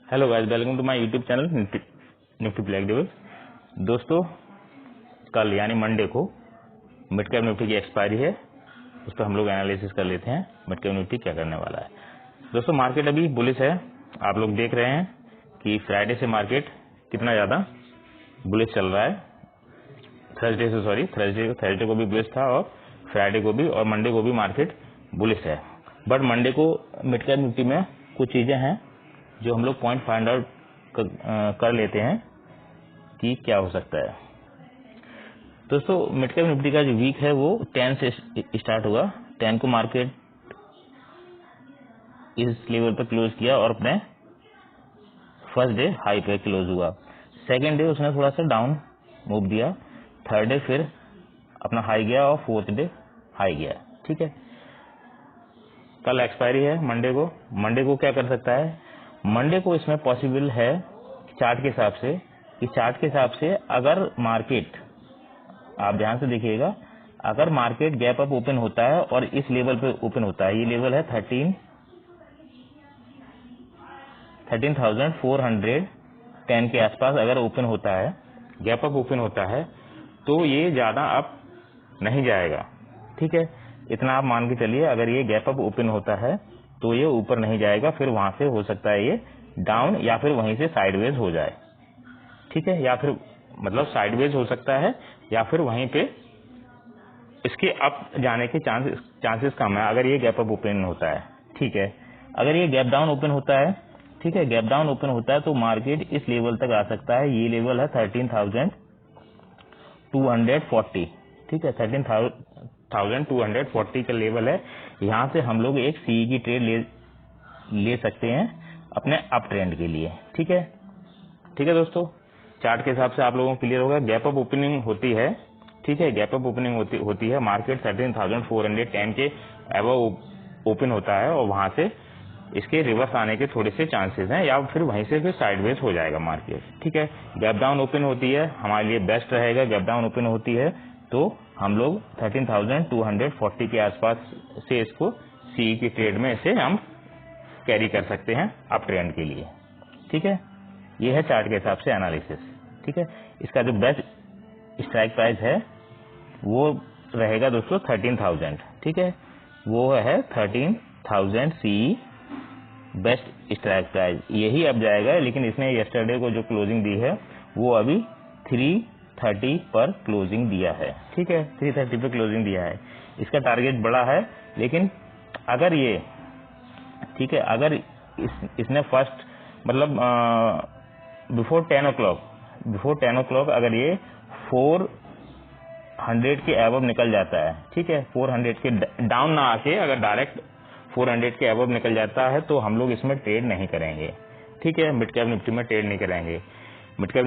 Hello guys, welcome to my YouTube channel Nifty black devil. दोस्तों, कल यानी Monday को मिड कैप निफ्टी की एक्सपायरी है, उस पर हम लोग एनालिसिस कर लेते हैं मिड कैप निफ्टी क्या करने वाला है। दोस्तों, मार्केट अभी बुलिश है। आप लोग देख रहे हैं कि फ्राइडे से मार्केट कितना ज़्यादा बुलिश चल रहा है। थर्सडे को भी बुलिश था और फ्राइडे को भी और मंडे को भी मार्केट बुलिश है। बट मंडे को मिड कैप निफ्टी में कुछ चीज़ें हैं जो हम लोग पॉइंट फाइंड आउट कर लेते हैं कि क्या हो सकता है। दोस्तों, मिड कैप निफ्टी का जो वीक है वो 10 से स्टार्ट हुआ। 10 को मार्केट इस लेवल पर क्लोज किया और अपने फर्स्ट डे हाई पे क्लोज हुआ। सेकेंड डे उसने थोड़ा सा डाउन मूव दिया। थर्ड डे फिर अपना हाई गया और फोर्थ डे हाई गया। ठीक है, कल एक्सपायरी है मंडे को। मंडे को क्या कर सकता है? मंडे को इसमें पॉसिबल है चार्ट के हिसाब से कि चार्ट के हिसाब से अगर मार्केट, आप ध्यान से देखिएगा, अगर मार्केट गैप अप ओपन होता है और इस लेवल पे ओपन होता है, ये लेवल है 13,410 के आसपास अगर ओपन होता है, गैप अप ओपन होता है, तो ये ज्यादा अप नहीं जाएगा। ठीक है, इतना आप मान के चलिए। अगर ये गैप अप ओपन होता है तो ये ऊपर नहीं जाएगा, फिर वहां से हो सकता है ये डाउन या फिर वहीं से साइडवेज हो जाए। ठीक है, या फिर मतलब साइडवेज हो सकता है या फिर वहीं पे इसके अप जाने के चांसेस कम है अगर ये गैप अप ओपन होता है। ठीक है, अगर ये गैप डाउन ओपन होता है, ठीक है, गैप डाउन ओपन होता है तो मार्केट इस लेवल तक आ सकता है। ये लेवल है 13,240। ठीक है, 13,240 का लेवल है। यहाँ से हम लोग एक सीई की ट्रेड ले सकते हैं अपने अप ट्रेंड के लिए। ठीक है, ठीक है दोस्तों, चार्ट के हिसाब से आप लोगों को क्लियर होगा। गैप अप ओपनिंग होती है, ठीक है, गैप अप ओपनिंग होती है। मार्केट 13,410 के अबव ओपन होता है और वहां से इसके रिवर्स आने के थोड़े से चांसेस हैं या फिर वहीं से फिर साइडवेज हो जाएगा मार्केट। ठीक है, गैप डाउन ओपन होती है, हमारे लिए बेस्ट रहेगा। गैप डाउन ओपन होती है तो हम लोग 13,240 के आसपास से इसको सीई की ट्रेड में इसे हम कैरी कर सकते हैं अप ट्रेंड के लिए। ठीक है, ये है चार्ट के हिसाब से एनालिसिस। ठीक है, इसका जो बेस्ट स्ट्राइक प्राइस है वो रहेगा दोस्तों 13,000। ठीक है, वो है 13,000 सीई बेस्ट स्ट्राइक प्राइस। यही अब जाएगा, लेकिन इसने यस्टरडे को जो क्लोजिंग दी है वो अभी 330 पर क्लोजिंग दिया है। ठीक है, 330 पर क्लोजिंग दिया है। इसका टारगेट बड़ा है, लेकिन अगर ये, ठीक है, अगर इसने फर्स्ट मतलब बिफोर 10 o'clock अगर ये 400 के एबव निकल जाता है, ठीक है, 400 के डाउन ना आके अगर डायरेक्ट 400 के एबव निकल जाता है तो हम लोग इसमें ट्रेड नहीं करेंगे। ठीक है, मिड कैप निफ्टी में ट्रेड नहीं करेंगे। मिड कैप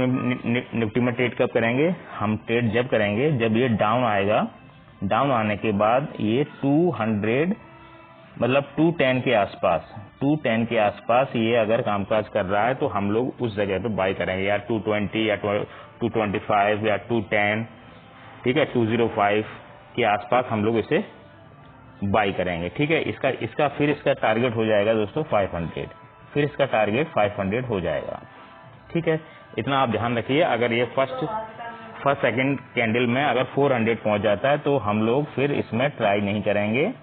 निफ्टी में ट्रेड कब करेंगे? हम ट्रेड जब करेंगे जब ये डाउन आएगा। डाउन आने के बाद ये 200 मतलब 210 के आसपास ये अगर कामकाज कर रहा है तो हम लोग उस जगह पे बाय करेंगे, या 220 या 225 या 210, ठीक है, 205 के आसपास हम लोग इसे बाय करेंगे। ठीक है, इसका टारगेट हो जाएगा दोस्तों 500। फिर इसका टारगेट 500 हो जाएगा। ठीक है, इतना आप ध्यान रखिए। अगर ये फर्स्ट सेकंड कैंडल में अगर 400 पहुंच जाता है तो हम लोग फिर इसमें ट्राई नहीं करेंगे।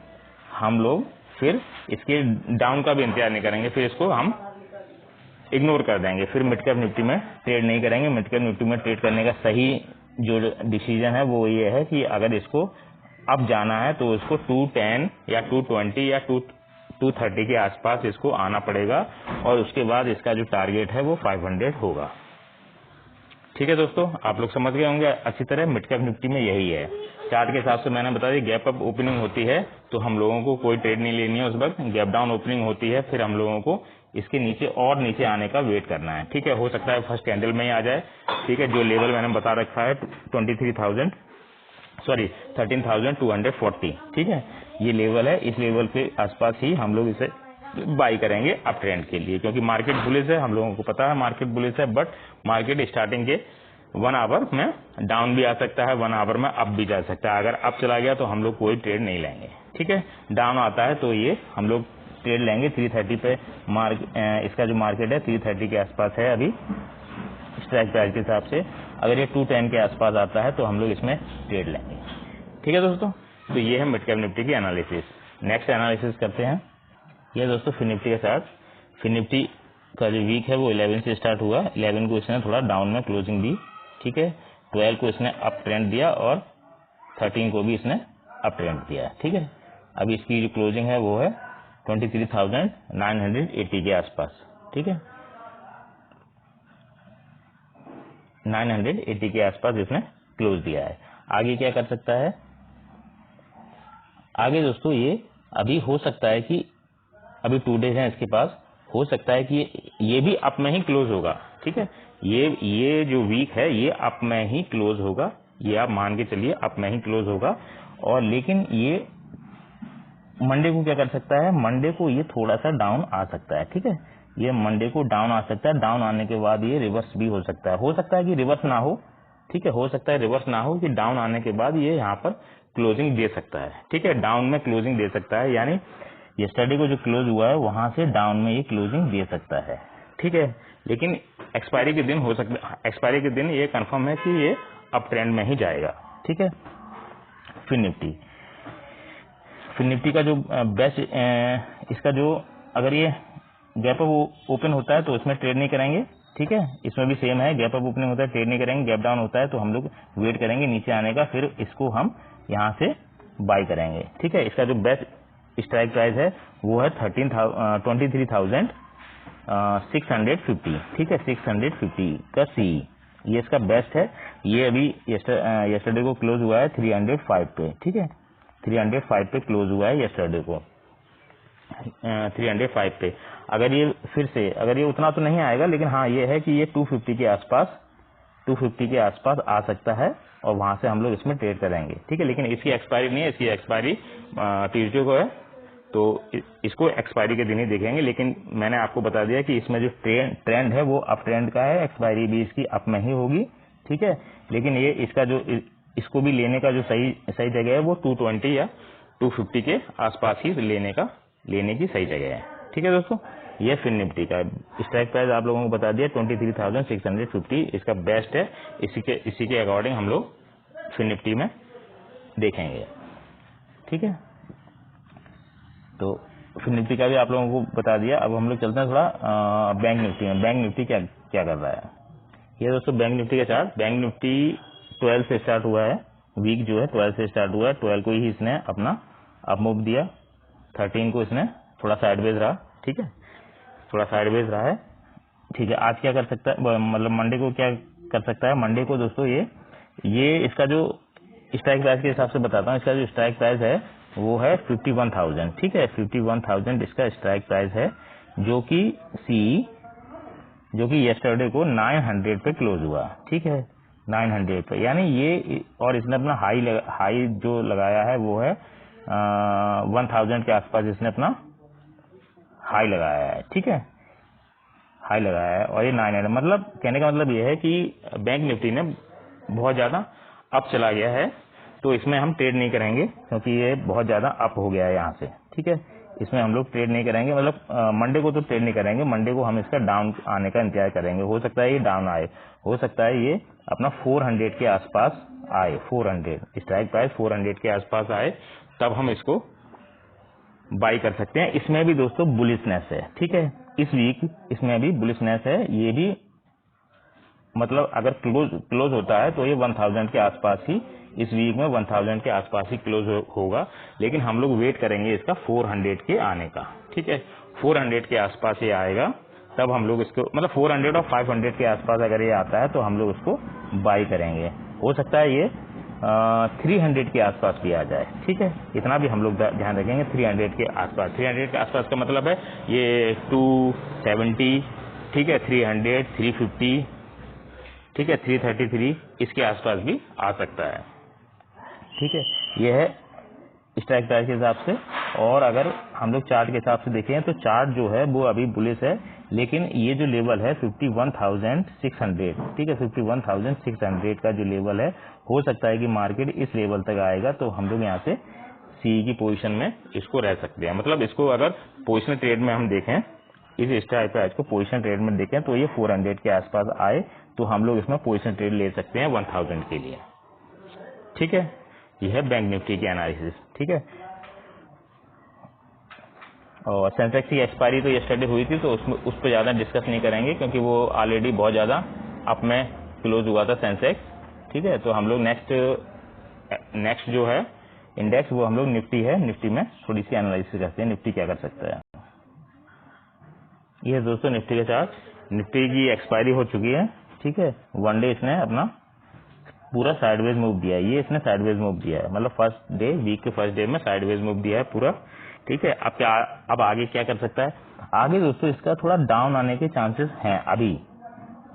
हम लोग फिर इसके डाउन का भी इंतजार नहीं करेंगे, फिर इसको हम इग्नोर कर देंगे। फिर मिड कैप निफ्टी में ट्रेड नहीं करेंगे। मिड कैप निफ्टी में ट्रेड करने का सही जो डिसीजन है वो ये है कि अगर इसको अब जाना है तो इसको 210 या 220 या 230 के आसपास इसको आना पड़ेगा और उसके बाद इसका जो टारगेट है वो 500 होगा। ठीक है दोस्तों, आप लोग समझ गए होंगे अच्छी तरह। मिड कैप निफ्टी में यही है। चार्ट के हिसाब से मैंने बता दिया, गैप अप ओपनिंग होती है तो हम लोगों को कोई ट्रेड नहीं लेनी है उस वक्त। गैप डाउन ओपनिंग होती है, फिर हम लोगों को इसके नीचे और नीचे आने का वेट करना है। ठीक है, हो सकता है फर्स्ट कैंडल में ही आ जाए। ठीक है, जो लेवल मैंने बता रखा है 13,240। ठीक है, ये लेवल है, इस लेवल के आसपास ही हम लोग इसे बाई करेंगे अप ट्रेंड के लिए, क्योंकि मार्केट बुलिश है, हम लोगों को पता है मार्केट बुलिश है। बट मार्केट स्टार्टिंग के 1 आवर में डाउन भी आ सकता है, 1 आवर में अप भी जा सकता है। अगर अप चला गया तो हम लोग कोई ट्रेड नहीं लेंगे। ठीक है, डाउन आता है तो ये हम लोग ट्रेड लेंगे 330 पे। इसका जो मार्केट है 330 के आसपास है अभी स्ट्राइक प्राइस के हिसाब से। अगर ये 210 के आसपास आता है तो हम लोग इसमें ट्रेड लेंगे। ठीक है दोस्तों, तो ये है मिड कैप निफ्टी की एनालिसिस। नेक्स्ट एनालिसिस करते हैं। ये दोस्तों फिन निफ्टी के साथ, फिन निफ्टी का जो वीक है वो 11 से स्टार्ट हुआ। 11 को इसने थोड़ा डाउन में क्लोजिंग दी। ठीक है, 12 को इसने अप ट्रेंड दिया और 13 को भी इसने अप ट्रेंड दिया। ठीक है, अभी इसकी जो क्लोजिंग है वो है 23,980 के आसपास। ठीक है, 980 के आसपास इसने क्लोज दिया है। आगे क्या कर सकता है? आगे दोस्तों ये अभी हो सकता है कि अभी 2 डेज हैं इसके पास, हो सकता है कि ये भी अप में ही क्लोज होगा। ठीक है, ये जो वीक है ये अप में ही क्लोज होगा, ये आप मान के चलिए अप में ही क्लोज होगा। और लेकिन ये मंडे को क्या कर सकता है? मंडे को ये थोड़ा सा डाउन आ सकता है। ठीक है, ये मंडे को डाउन आ सकता है। डाउन आने के बाद ये रिवर्स भी हो सकता है। हो सकता है कि रिवर्स ना हो। ठीक है, हो सकता है रिवर्स ना हो, कि डाउन आने के बाद ये यहाँ पर क्लोजिंग दे सकता है। ठीक है, डाउन में क्लोजिंग दे सकता है, यानी यस्टरडे को जो क्लोज हुआ है वहां से डाउन में ये क्लोजिंग दे सकता है। ठीक है, लेकिन एक्सपायरी के दिन हो सकता, एक्सपायरी के दिन ये कंफर्म है कि ये अप ट्रेंड में ही जाएगा। ठीक है, फिन निफ्टी, फिन निफ्टी का जो बेस्ट, इसका जो अगर ये गैप अप ओपन होता है तो इसमें ट्रेड नहीं करेंगे। ठीक है, इसमें भी सेम है, गैप अप ओपनिंग होता है ट्रेड नहीं करेंगे। गैप डाउन होता है तो हम लोग वेट करेंगे नीचे आने का, फिर इसको हम यहाँ से बाई करेंगे। ठीक है, इसका जो बेस्ट स्ट्राइक प्राइस है वो है 23,650। ठीक है, 650 का सी, ये इसका बेस्ट है। ये अभी यस्टरडे को क्लोज हुआ है 305 पे। ठीक है, 305 पे क्लोज हुआ है यस्टरडे को, 305 पे। अगर ये फिर से, अगर ये उतना तो नहीं आएगा, लेकिन हाँ ये है कि ये 250 के आसपास, 250 के आसपास आ सकता है और वहां से हम लोग इसमें ट्रेड करेंगे। ठीक है, लेकिन इसकी एक्सपायरी नहीं है, इसकी एक्सपायरी ट्यूजडे को है, तो इसको एक्सपायरी के दिन ही देखेंगे। लेकिन मैंने आपको बता दिया कि इसमें जो ट्रेंड है वो अप ट्रेंड का है, एक्सपायरी भी इसकी अप में ही होगी। ठीक है, लेकिन ये इसका जो इसको भी लेने का जो सही जगह है वो 220 या 250 के आसपास ही लेने की सही जगह है। ठीक है दोस्तों, ये फिन निफ्टी का स्ट्राइक प्राइस आप लोगों को बता दिया 23,650 इसका बेस्ट है। इसी के अकॉर्डिंग हम लोग फिन निफ्टी में देखेंगे। ठीक है, तो फिन निफ्टी का भी आप लोगों को बता दिया। अब हम लोग चलते हैं थोड़ा बैंक निफ्टी में। बैंक निफ्टी क्या कर रहा है? ये दोस्तों बैंक निफ्टी का चार्ट। बैंक निफ्टी 12 से स्टार्ट हुआ है, वीक जो है 12 से स्टार्ट हुआ है। 12 को ही इसने अपना अप मूव दिया, 13 को इसने थोड़ा साइडवेज रहा। ठीक है, थोड़ा साइडवेज रहा है। ठीक है, आज क्या कर सकता है, मतलब मंडे को क्या कर सकता है? मंडे को दोस्तों ये इसका जो स्ट्राइक प्राइस के हिसाब से बताता हूँ, इसका जो स्ट्राइक प्राइस है वो है 51,000। ठीक है, 51,000 इसका स्ट्राइक प्राइस है, जो कि यस्टरडे को 900 पे क्लोज हुआ। ठीक है, 900 पे, यानी ये, और इसने अपना हाई जो लगाया है वो है 1000 के आसपास इसने अपना हाई लगाया है। ठीक है, हाई लगाया है, और ये 900, मतलब कहने का मतलब ये है कि बैंक निफ्टी ने बहुत ज्यादा अप चला गया है, तो इसमें हम ट्रेड नहीं करेंगे क्योंकि ये बहुत ज्यादा अप हो गया है यहाँ से। ठीक है, इसमें हम लोग ट्रेड नहीं करेंगे, मतलब मंडे को तो ट्रेड नहीं करेंगे। मंडे को हम इसका डाउन आने का इंतजार करेंगे। हो सकता है ये डाउन आए, हो सकता है ये अपना 400 के आसपास आए, 400 स्ट्राइक प्राइस 400 के आसपास आए, तब हम इसको बाई कर सकते हैं। इसमें भी दोस्तों बुलिशनेस है। ठीक है, इस वीक इसमें भी बुलिशनेस है। ये भी मतलब अगर क्लोज होता है तो ये 1000 के आसपास ही, इस वीक में 1000 के आसपास ही क्लोज होगा। लेकिन हम लोग वेट करेंगे इसका 400 के आने का। ठीक है, 400 के आसपास ये आएगा, तब हम लोग इसको, मतलब 400 और 500 के आसपास अगर ये आता है तो हम लोग इसको बाई करेंगे। हो सकता है ये 300 के आसपास भी आ जाए। ठीक है, इतना भी हम लोग ध्यान रखेंगे, 300 के आसपास। 300 के आसपास का मतलब है ये 270, ठीक है, 300, 350, ठीक है, 333 इसके आसपास भी आ सकता है। ठीक है, ये है स्ट्राइक प्राइस के हिसाब से। और अगर हम लोग चार्ट के हिसाब से देखें तो चार्ट जो है वो अभी बुलिश है, लेकिन ये जो लेवल है 51,600, ठीक है, 51,600 का जो लेवल है, हो सकता है कि मार्केट इस लेवल तक आएगा तो हम लोग यहाँ से सी की पोजीशन में इसको रह सकते हैं। मतलब इसको अगर पोजिशनल ट्रेड में हम देखें, इस स्ट्राइक प्राइस को पोजिशनल ट्रेड में देखें तो ये 400 के आसपास आए तो हम लोग इसमें पोजिशनल ट्रेड ले सकते हैं 1000 के लिए। ठीक है, यह है बैंक निफ्टी की एनालिसिस। ठीक है, और सेंसेक्स की एक्सपायरी तो यस्टरडे हुई थी तो उसमें उस पर ज़्यादा डिस्कस नहीं करेंगे क्योंकि वो ऑलरेडी बहुत ज़्यादा अप में क्लोज हुआ था सेंसेक्स। ठीक है, तो हम लोग नेक्स्ट जो है इंडेक्स वो हम लोग निफ्टी है, निफ्टी में थोड़ी सी एनालिसिस करते हैं निफ्टी क्या कर सकता है। ये दोस्तों निफ्टी के चार्ट, निफ्टी की एक्सपायरी हो चुकी है। ठीक है, वन डे इसने अपना पूरा साइडवेज मूव दिया है, ये इसने साइडवेज मूव दिया है, मतलब फर्स्ट डे, वीक के फर्स्ट डे में साइडवेज मूव दिया है पूरा। ठीक है, अब आगे क्या कर सकता है? आगे दोस्तों इसका थोड़ा डाउन आने के चांसेस हैं। अभी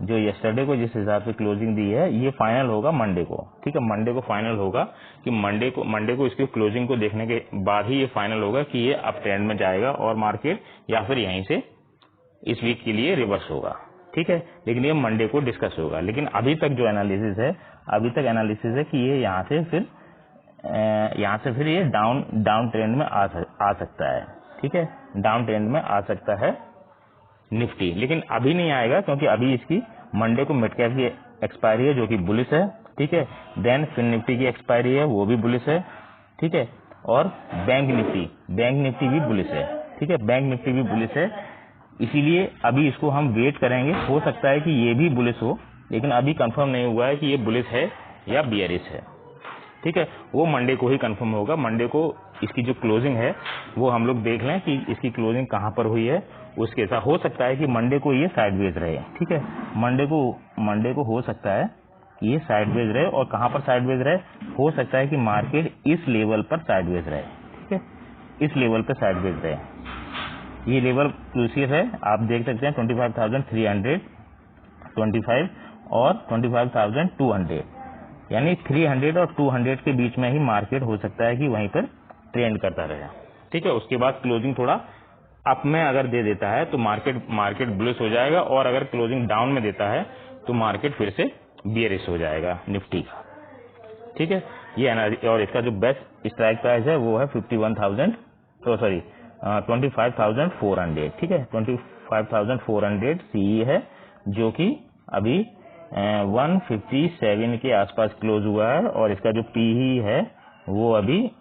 जो यस्टरडे को जिस हिसाब से क्लोजिंग दी है ये फाइनल होगा मंडे को। ठीक है, मंडे को फाइनल होगा कि मंडे को इसकी क्लोजिंग को देखने के बाद ही ये फाइनल होगा कि ये अप ट्रेंड में जाएगा और मार्केट या फिर यहीं से इस वीक के लिए रिवर्स होगा। ठीक है, लेकिन ये मंडे को डिस्कस होगा। लेकिन अभी तक जो एनालिसिस है, अभी तक एनालिसिस है कि ये यहाँ से फिर ये डाउन ट्रेंड में आ सकता है। ठीक है, डाउन ट्रेंड में आ सकता है निफ्टी, लेकिन अभी नहीं आएगा क्योंकि अभी इसकी मंडे को मिड कैप की एक्सपायरी है जो कि बुलिश है। ठीक है, देन फिन निफ्टी की एक्सपायरी है वो भी बुलिश है। ठीक है, और बैंक निफ्टी भी बुलिश है। ठीक है, बैंक निफ्टी भी बुलिश है, इसीलिए अभी इसको हम वेट करेंगे। हो सकता है कि ये भी बुलिश हो, लेकिन अभी कंफर्म नहीं हुआ है कि ये बुलिश है या बियरिश है। ठीक है, वो मंडे को ही कंफर्म होगा। मंडे को इसकी जो क्लोजिंग है वो हम लोग देख लें कि इसकी क्लोजिंग कहाँ पर हुई है, उसके साथ हो सकता है कि मंडे को ये साइडवेज रहे। ठीक है, मंडे को हो सकता है कि ये साइडवेज रहे, और कहाँ पर साइडवेज रहे, हो सकता है कि मार्केट इस लेवल पर साइडवेज रहे। ठीक है, इस लेवल पर साइडवेज रहे, ये लेवल क्रूशियल है। आप देख सकते हैं 25,325 और 25,200, यानी 300 और 200 के बीच में ही मार्केट हो सकता है कि वहीं पर ट्रेंड करता रहे। ठीक है, उसके बाद क्लोजिंग थोड़ा अप में अगर दे देता है तो मार्केट बुलिश हो जाएगा, और अगर क्लोजिंग डाउन में देता है तो मार्केट फिर से बियरिश हो जाएगा निफ्टी का। ठीक है, ये और इसका जो बेस्ट स्ट्राइक प्राइस है वो है 25,400। ठीक है, 25,400 सीई है जो कि अभी 157 के आसपास क्लोज हुआ है, और इसका जो पीई है वो अभी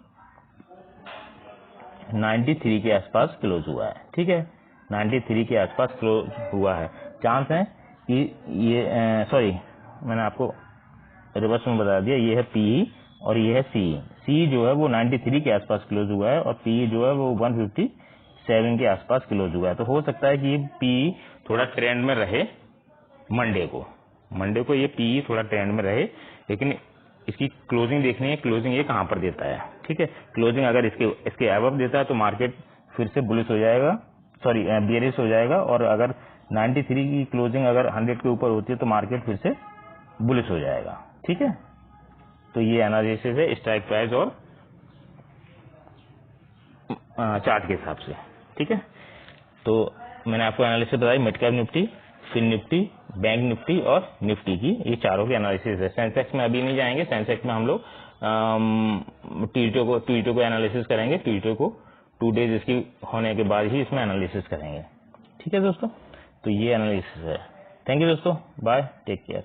93 के आसपास क्लोज हुआ है। ठीक है, 93 के आसपास क्लोज हुआ है। चांस है कि ये मैंने आपको रिवर्स में बता दिया, ये है पीई और ये है सी जो है वो 93 के आसपास क्लोज हुआ है, और पीई जो है वो 157 के आसपास क्लोज हुआ है। तो हो सकता है कि पीई थोड़ा ट्रेंड में रहे मंडे को ये पीई थोड़ा ट्रेंड में रहे, लेकिन इसकी क्लोजिंग देखनी है, क्लोजिंग ये कहां पर देता है। ठीक है, क्लोजिंग अगर इसके अबव देता है तो मार्केट फिर से बुलिश हो जाएगा, बियरिश हो जाएगा, और अगर 93 की क्लोजिंग अगर 100 के ऊपर होती है तो मार्केट फिर से बुलिश हो जाएगा। ठीक है, तो ये एनालिसिस है स्ट्राइक प्राइस और चार्ट के हिसाब से। ठीक है, तो मैंने आपको एनालिसिस बताई mid cap Nifty, Fin Nifty, Bank Nifty और निफ्टी की, ये चारों की एनालिसिस है। सेंसेक्स में अभी नहीं जाएंगे, सेंसेक्स में हम लोग ट्यूजडे को एनालिसिस करेंगे। ट्यूजडे को 2 डेज इसकी होने के बाद ही इसमें एनालिसिस करेंगे। ठीक है दोस्तों, तो ये एनालिसिस है। थैंक यू दोस्तों, बाय, टेक केयर।